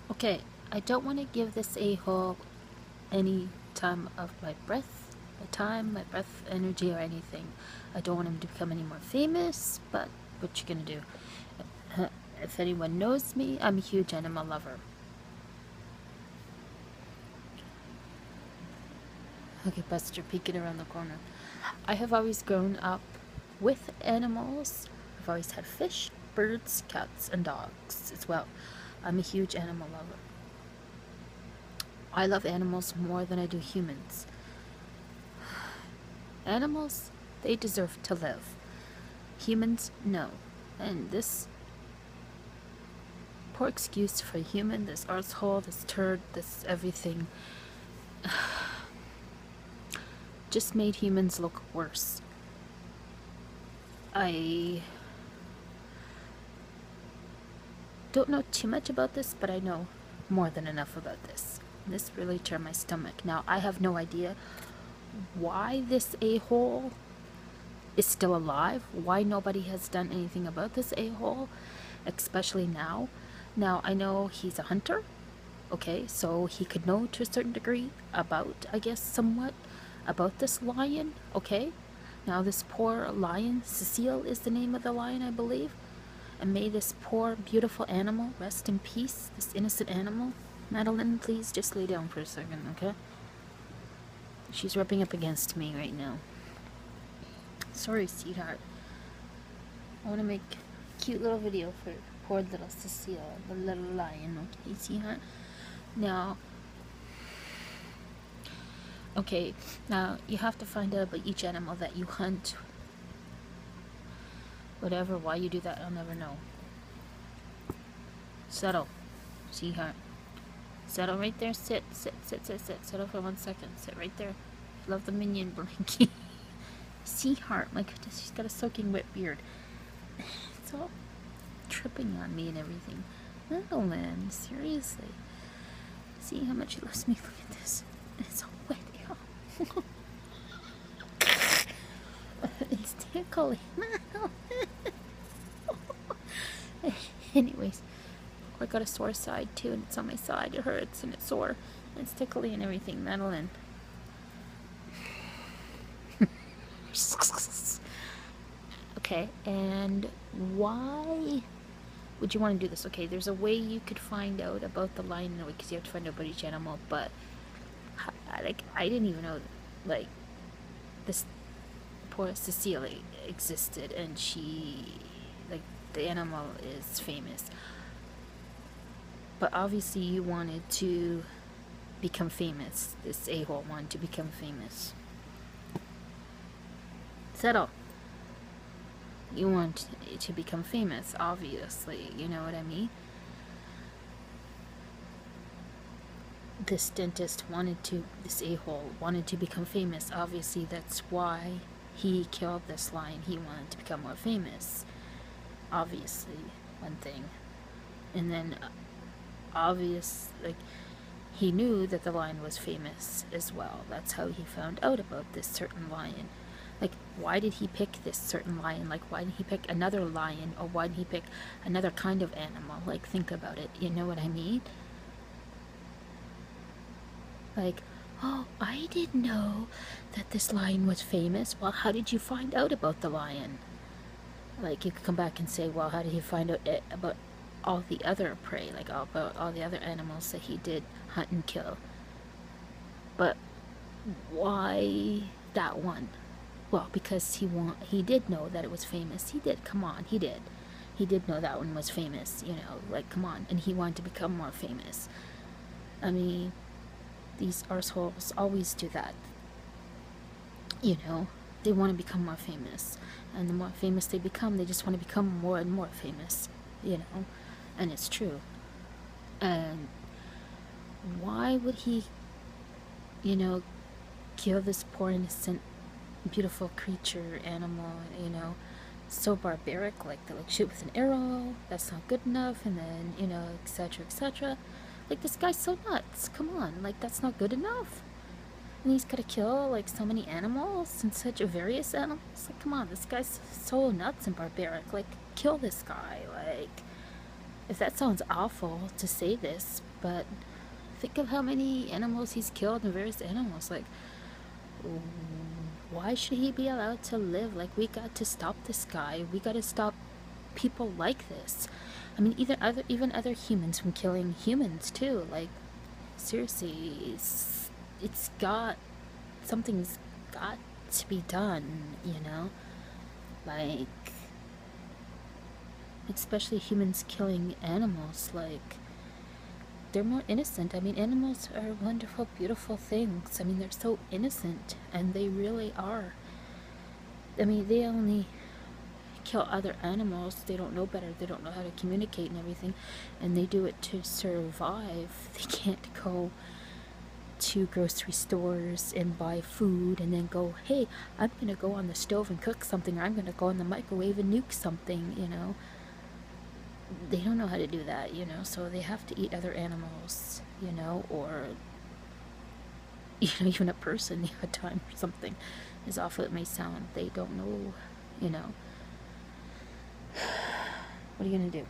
Okay, I don't want to give this a-hole any time of my breath, my breath, energy, or anything. I don't want him to become any more famous, but what you gonna do? If anyone knows me, I'm a huge animal lover. Okay, Buster, peeking around the corner. I have always grown up with animals. I've always had fish, birds, cats, and dogs as well. I'm a huge animal lover. I love animals more than I do humans. Animals, they deserve to live. Humans, no. And this poor excuse for a human, this arsehole, this turd, this everything, just made humans look worse. I don't know too much about this, but I know more than enough about this. This really turned my stomach. Now, I have no idea why this a-hole is still alive, why nobody has done anything about this a-hole, especially now. Now, I know he's a hunter, okay, so he could know to a certain degree about, I guess, somewhat, about this lion, okay? Now, this poor lion, Cecil is the name of the lion, I believe, and may this poor, beautiful animal rest in peace, this innocent animal. Madeline, please just lay down for a second, okay? She's rubbing up against me right now. Sorry, sweetheart. I want to make a cute little video for poor little Cecile, the little lion, okay, sweetheart? Now, okay, now you have to find out about each animal that you hunt. Whatever, why you do that, I'll never know. Settle, sweetheart. Settle right there, sit. Settle for 1 second, sit right there. Love the minion blankie. Sweetheart, my goodness, she's got a soaking wet beard. It's all tripping on me and everything. No, man, seriously. See how much he loves me? Look at this. It's all wet. It's tickly. Anyways, I got a sore side too, and it's on my side. It hurts and it's sore. And it's tickly and everything. Madeline. Okay, and why would you want to do this? Okay, there's a way you could find out about the lion, because you have to find out about each animal, but like, I didn't even know, like, this poor Cecile existed, and she, like, the animal is famous. But obviously you wanted to become famous. This a-hole wanted to become famous. Settle. You want to become famous, obviously, you know what I mean? This dentist this a-hole wanted to become famous. Obviously, that's why he killed this lion. He wanted to become more famous. Obviously, one thing. And then, like, he knew that the lion was famous as well. That's how he found out about this certain lion. Like, why did he pick this certain lion? Like, why didn't he pick another lion? Or why didn't he pick another kind of animal? Like, think about it. You know what I mean? Like, oh, I didn't know that this lion was famous. Well, how did you find out about the lion? Like, you could come back and say, well, how did he find out about all the other prey? Like, about all the other animals that he did hunt and kill. But why that one? Well, because he did know that it was famous. He did, come on, he did. He did know that one was famous, you know, like, come on. And he wanted to become more famous. I mean, these arseholes always do that. You know, they want to become more famous. And the more famous they become, they just want to become more and more famous, you know. And it's true. And why would he, you know, kill this poor innocent beautiful creature, animal, you know, so barbaric, like they like shoot with an arrow, that's not good enough, and then, you know, etc, etc. Like, this guy's so nuts, come on, like, that's not good enough. And he's gotta kill, like, so many animals, and such various animals, like, come on, this guy's so nuts and barbaric, like, kill this guy, like, If that sounds awful to say this, but think of how many animals he's killed and various animals. Like, why should he be allowed to live? Like, we got to stop this guy. We got to stop people like this. I mean, even other humans from killing humans too. Like, seriously, it's got something's got to be done. You know, like, especially humans killing animals. Like, they're more innocent. I mean, animals are wonderful, beautiful things. I mean, they're so innocent, and they really are. I mean, they only kill other animals. They don't know better. They don't know how to communicate and everything, and they do it to survive. They can't go to grocery stores and buy food and then go, hey, I'm gonna go on the stove and cook something, or I'm gonna go in the microwave and nuke something, you know. They don't know how to do that, you know, so they have to eat other animals, you know, or, you know, even a person the odd time or something, as awful it may sound. They don't know, you know. What are you gonna do?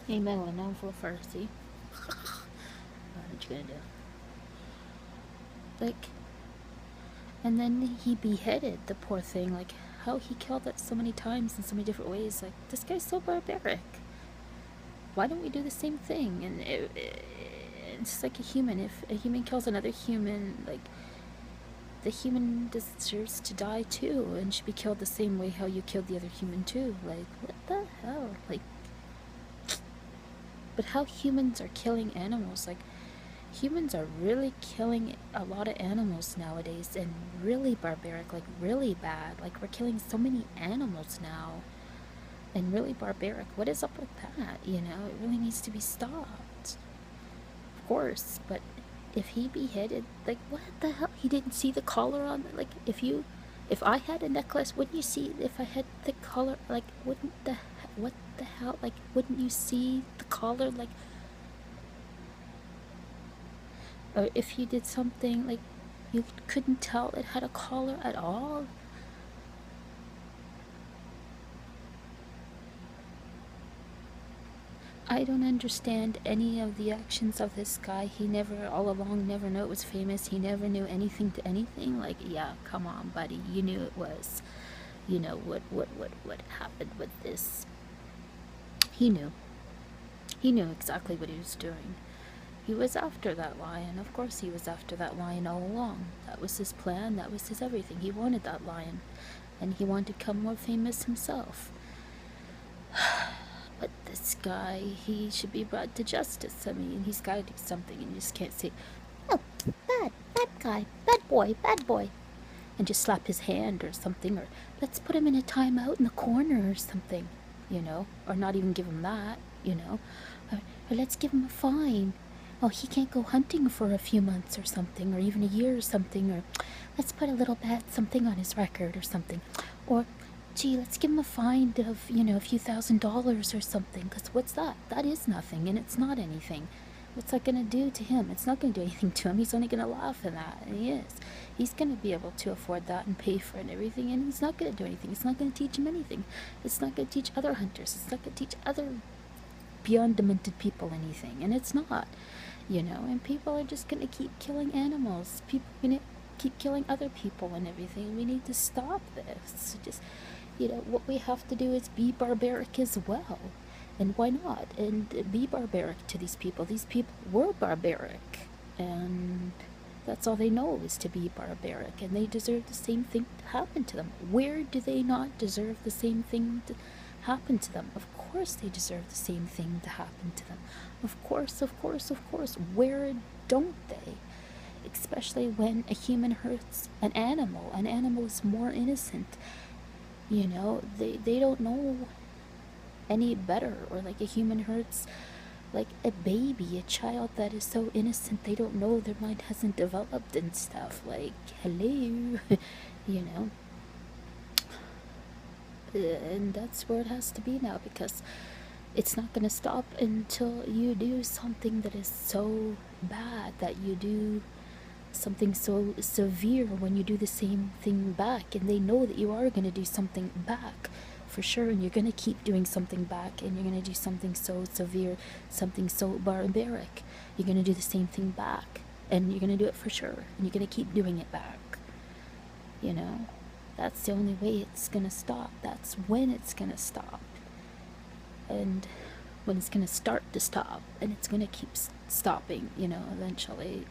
Hey, Madeline, now I'm full of fire, see? What you gonna do? Like, and then he beheaded the poor thing. Like, how he killed it so many times in so many different ways. Like, this guy's so barbaric. Why don't we do the same thing? And it's just like a human. If a human kills another human, like, the human deserves to die too, and should be killed the same way how you killed the other human too. Like, what the hell? Like, but how humans are killing animals, like, humans are really killing a lot of animals nowadays, and really barbaric, like really bad. Like, we're killing so many animals now, and really barbaric. What is up with that? You know, it really needs to be stopped. Of course, but if he beheaded, like, what the hell? He didn't see the collar on it. Like, if I had a necklace, wouldn't you see if I had the collar? Like, what the hell? Like, wouldn't you see the collar? Like, or if you did something, like, you couldn't tell it had a collar at all? I don't understand any of the actions of this guy. He never, all along, never knew it was famous. He never knew anything to anything. Like, yeah, come on, buddy. You knew it was. You know, what happened with this. He knew. He knew exactly what he was doing. He was after that lion. Of course he was after that lion all along. That was his plan. That was his everything. He wanted that lion. And he wanted to become more famous himself. But this guy, he should be brought to justice. I mean, he's got to do something, and you just can't say, oh, bad guy, bad boy, and just slap his hand or something, or let's put him in a timeout in the corner or something, you know, or not even give him that, you know, or let's give him a fine. Oh, he can't go hunting for a few months or something, or even a year or something, or let's put a little bad something on his record or something, or gee, let's give him a fine of, you know, a few $1,000s or something, because what's that? That is nothing, and it's not anything. What's that going to do to him? It's not going to do anything to him. He's only going to laugh at that, and he is. He's going to be able to afford that and pay for it and everything, and he's not going to do anything. It's not going to teach him anything. It's not going to teach other hunters. It's not going to teach other beyond demented people anything, and it's not, you know, and people are just going to keep killing animals. People are going to keep killing other people and everything. We need to stop this. Just, you know, what we have to do is be barbaric as well. And why not? And be barbaric to these people. These people were barbaric. And that's all they know is to be barbaric. And they deserve the same thing to happen to them. Where do they not deserve the same thing to happen to them? Of course they deserve the same thing to happen to them. Of course, of course, of course. Where don't they? Especially when a human hurts an animal. An animal is more innocent. You know, they don't know any better. Or like a human hurts like a baby, a child that is so innocent, they don't know, their mind hasn't developed and stuff. Like, hello, you know. And that's where it has to be now, because it's not going to stop until you do something that is so bad, that you do something so severe when you do the same thing back, and they know that you are going to do something back for sure, and you're going to keep doing something back, and you're going to do something so severe, something so barbaric. You're going to do the same thing back, and you're going to do it for sure, and you're going to keep doing it back. You know, that's the only way it's going to stop. That's when it's going to stop. And when it's going to start to stop, and it's going to keep stopping, you know, eventually.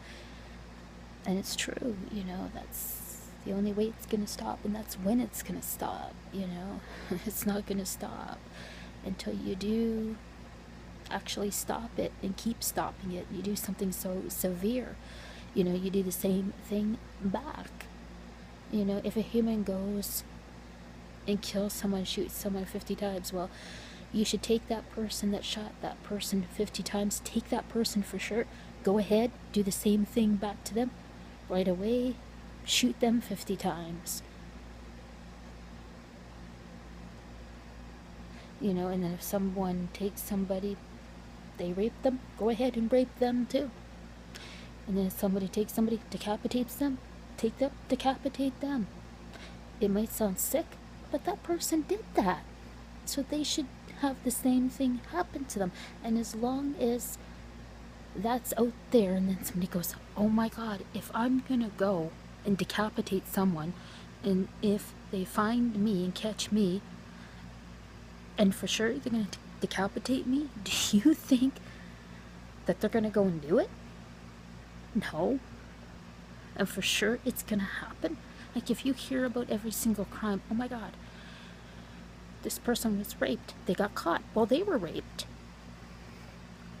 And it's true, you know, that's the only way it's going to stop, and that's when it's going to stop, you know. It's not going to stop until you do actually stop it and keep stopping it. You do something so severe, you know, you do the same thing back. You know, if a human goes and kills someone, shoots someone 50 times, well, you should take that person that shot that person 50 times, take that person for sure, go ahead, do the same thing back to them right away, shoot them 50 times. You know, and then if someone takes somebody, they rape them, go ahead and rape them too. And then if somebody takes somebody, decapitates them, take them, decapitate them. It might sound sick, but that person did that. So they should have the same thing happen to them. And as long as that's out there, and then somebody goes, oh my God, if I'm gonna go and decapitate someone, and if they find me and catch me, and for sure they're gonna decapitate me, do you think that they're gonna go and do it? No. And for sure it's gonna happen. Like, if you hear about every single crime, oh my God, this person was raped, they got caught, well, they were raped.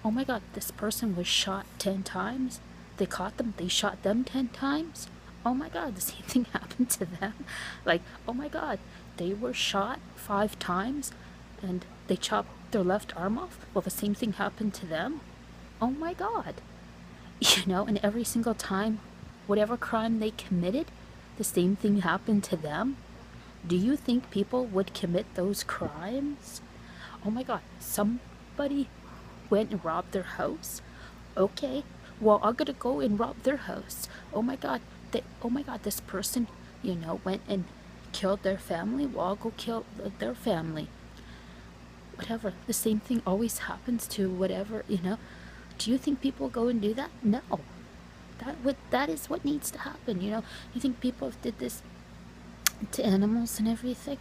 Oh my God, this person was shot 10 times, they caught them, they shot them 10 times. Oh my God, the same thing happened to them. Like, oh my God, they were shot 5 times and they chopped their left arm off, well, the same thing happened to them. Oh my God. You know, and every single time, whatever crime they committed, the same thing happened to them. Do you think people would commit those crimes? Oh my God, somebody went and robbed their house. Okay, well, I'm gonna go and rob their house. Oh my God, this person, you know, went and killed their family. Well, I'll go kill their family. Whatever, the same thing always happens to whatever, you know. Do you think people go and do that? No. That is what needs to happen, you know. You think people did this to animals and everything,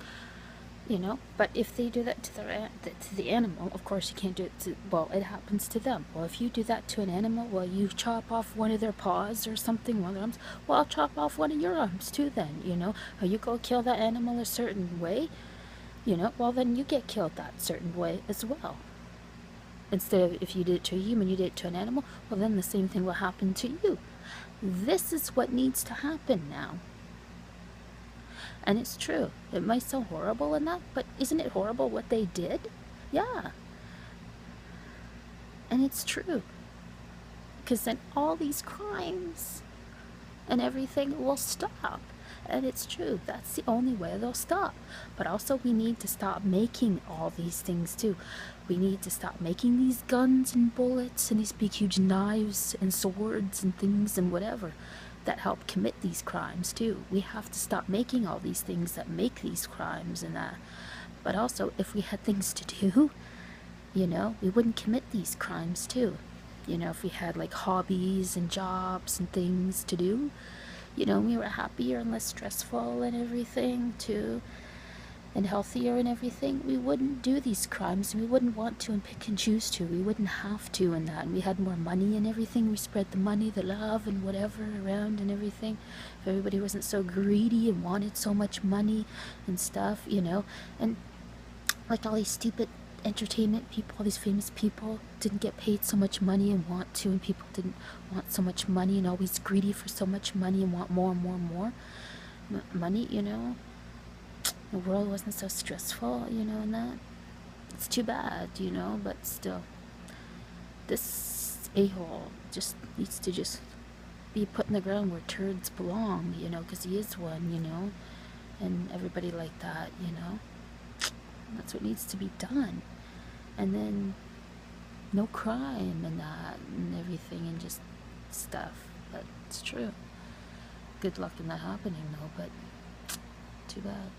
you know, but if they do that to the animal, of course you can't do it to, well, it happens to them. Well, if you do that to an animal, well, you chop off one of their paws or something, one of their arms, well, I'll chop off one of your arms too then, you know. Or you go kill that animal a certain way, you know, well, then you get killed that certain way as well. Instead of, if you did it to a human, you did it to an animal, well, then the same thing will happen to you. This is what needs to happen now. And it's true. It might sound horrible and that, but isn't it horrible what they did? Yeah. And it's true. Because then all these crimes and everything will stop. And it's true. That's the only way they'll stop. But also we need to stop making all these things too. We need to stop making these guns and bullets and these big huge knives and swords and things and whatever that help commit these crimes too. We have to stop making all these things that make these crimes and that. But also, if we had things to do, you know, we wouldn't commit these crimes too. You know, if we had like hobbies and jobs and things to do, you know, we were happier and less stressful and everything too, and healthier and everything, we wouldn't do these crimes. We wouldn't want to and pick and choose to. We wouldn't have to and that. And we had more money and everything. We spread the money, the love and whatever around and everything. If everybody wasn't so greedy and wanted so much money and stuff, you know. And like all these stupid entertainment people, all these famous people didn't get paid so much money and want to, and people didn't want so much money and always greedy for so much money and want more and more and more money, you know. The world wasn't so stressful, you know, and that. It's too bad, you know, but still. This a-hole just needs to just be put in the ground where turds belong, you know, because he is one, you know, and everybody like that, you know. That's what needs to be done. And then no crime and that and everything and just stuff. But it's true. Good luck in that happening, though, but too bad.